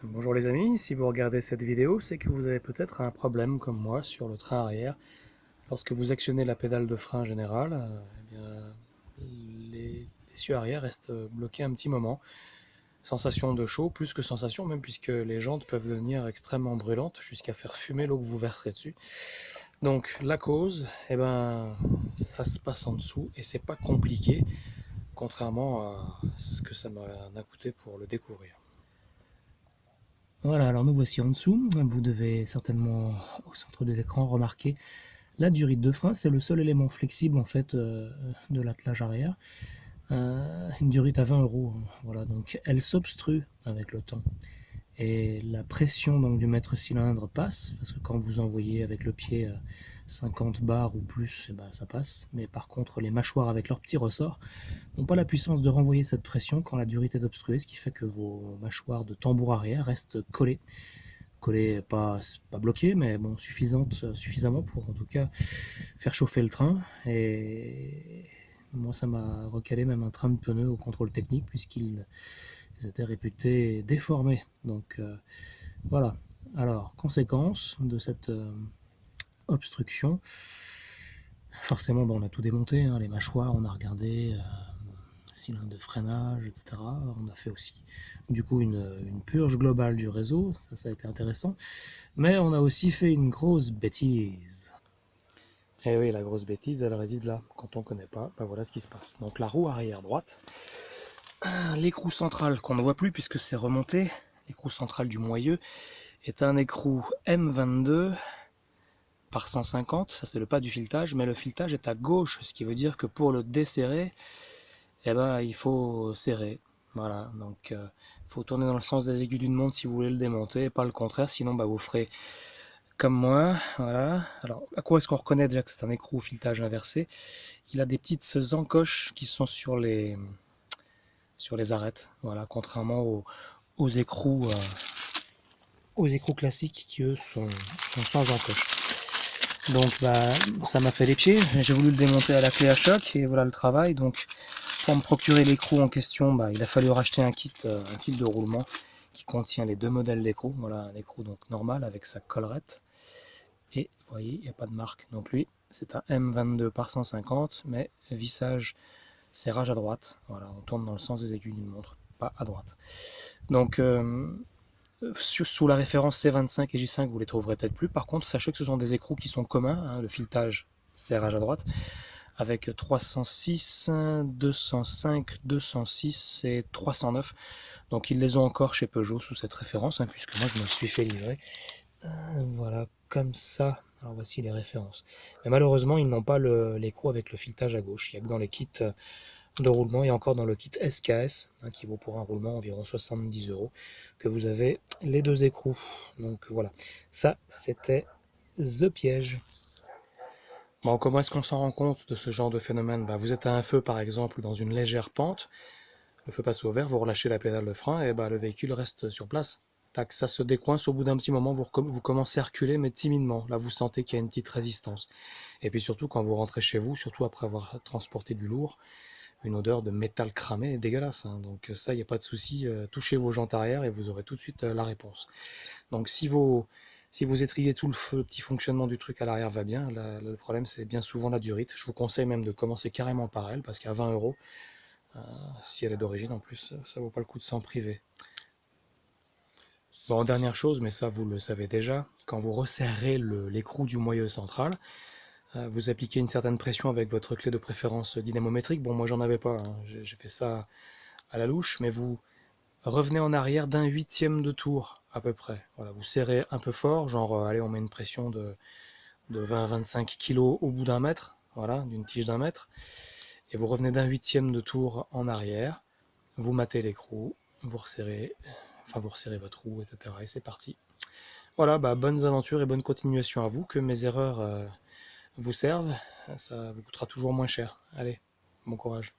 Bonjour les amis, si vous regardez cette vidéo, c'est que vous avez peut-être un problème comme moi sur le train arrière. Lorsque vous actionnez la pédale de frein générale, eh bien, les cieux arrière restent bloqués un petit moment. Sensation de chaud, plus que sensation même, puisque les jantes peuvent devenir extrêmement brûlantes jusqu'à faire fumer l'eau que vous verserez dessus. Donc la cause, eh ben, ça se passe en dessous et c'est pas compliqué, contrairement à ce que ça m'a coûté pour le découvrir. Voilà, alors nous voici en dessous. Vous devez certainement, au centre de l'écran, remarquer la durite de frein. C'est le seul élément flexible en fait de l'attelage arrière. Une durite à 20 euros. Voilà, donc elle s'obstrue avec le temps. Et la pression donc, du mètre cylindre passe, parce que quand vous envoyez avec le pied 50 bars ou plus, eh ben, ça passe. Mais par contre, les mâchoires avec leurs petits ressorts n'ont pas la puissance de renvoyer cette pression quand la durite est obstruée, ce qui fait que vos mâchoires de tambour arrière restent collées. Collées, pas bloquées, mais bon, suffisamment pour en tout cas faire chauffer le train. Et moi, ça m'a recalé même un train de pneus au contrôle technique, puisqu'ils étaient réputés déformés. Donc voilà. Alors, conséquence de cette obstruction, forcément, on a tout démonté, hein, les mâchoires, on a regardé, cylindre de freinage, etc. On a fait aussi du coup une purge globale du réseau, ça a été intéressant. Mais on a aussi fait une grosse bêtise. Et oui, la grosse bêtise, elle réside là. Quand on ne connaît pas, ben voilà ce qui se passe. Donc la roue arrière droite, l'écrou central qu'on ne voit plus puisque c'est remonté, l'écrou central du moyeu, est un écrou M22 par 150, ça c'est le pas du filetage, mais le filetage est à gauche, ce qui veut dire que pour le desserrer, eh ben, il faut serrer. Voilà, donc faut tourner dans le sens des aiguilles d'une montre si vous voulez le démonter, pas le contraire, sinon bah, vous ferez comme moi. Voilà. Alors, à quoi est-ce qu'on reconnaît déjà que c'est un écrou au filetage inversé? Il a des petites encoches qui sont sur les arêtes, voilà, contrairement aux écrous classiques qui eux sont sans encoche. Donc bah, ça m'a fait les pieds, j'ai voulu le démonter à la clé à choc et voilà le travail. Donc pour me procurer l'écrou en question, bah, il a fallu racheter un kit de roulement qui contient les deux modèles d'écrou. Voilà, un écrou donc normal avec sa collerette. Et vous voyez, il n'y a pas de marque non plus. C'est un M22 par 150, mais vissage, serrage à droite. Voilà, on tourne dans le sens des aiguilles d'une montre, pas à droite. Donc sous la référence C25 et J5, vous les trouverez peut-être plus. Par contre, sachez que ce sont des écrous qui sont communs, hein, le filetage, serrage à droite, avec 306, 205, 206 et 309. Donc ils les ont encore chez Peugeot sous cette référence, hein, puisque moi je me le suis fait livrer. Voilà, comme ça. Alors voici les références. Mais malheureusement, ils n'ont pas l'écrou avec le filetage à gauche. Il n'y a que dans les kits de roulement et encore dans le kit SKS, hein, qui vaut pour un roulement environ 70 euros, que vous avez les deux écrous. Donc voilà, ça c'était The Piège. Bon, comment est-ce qu'on s'en rend compte de ce genre de phénomène? Bah, vous êtes à un feu par exemple dans une légère pente, le feu passe au vert, vous relâchez la pédale de frein et bah, le véhicule reste sur place. Tac, ça se décoince au bout d'un petit moment, vous commencez à reculer mais timidement. Là vous sentez qu'il y a une petite résistance. Et puis surtout quand vous rentrez chez vous, surtout après avoir transporté du lourd, une odeur de métal cramé est dégueulasse, hein. Donc ça, il n'y a pas de souci, touchez vos jantes arrière et vous aurez tout de suite la réponse. Donc si vos étriers, tout le petit fonctionnement du truc à l'arrière va bien, le problème c'est bien souvent la durite. Je vous conseille même de commencer carrément par elle, parce qu'à 20 euros, si elle est d'origine en plus, ça vaut pas le coup de s'en priver. Bon, dernière chose, mais ça vous le savez déjà, quand vous resserrez l'écrou du moyeu central, vous appliquez une certaine pression avec votre clé de préférence dynamométrique. Bon, moi j'en avais pas, hein. J'ai fait ça à la louche, mais vous revenez en arrière d'un huitième de tour à peu près. Voilà, vous serrez un peu fort, genre allez, on met une pression de 20-25 kg au bout d'un mètre, voilà, d'une tige d'un mètre, et vous revenez d'un huitième de tour en arrière, vous matez l'écrou, vous resserrez votre roue, etc. Et c'est parti. Voilà, bah, bonnes aventures et bonne continuation à vous, que mes erreurs vous servent, ça vous coûtera toujours moins cher. Allez, bon courage.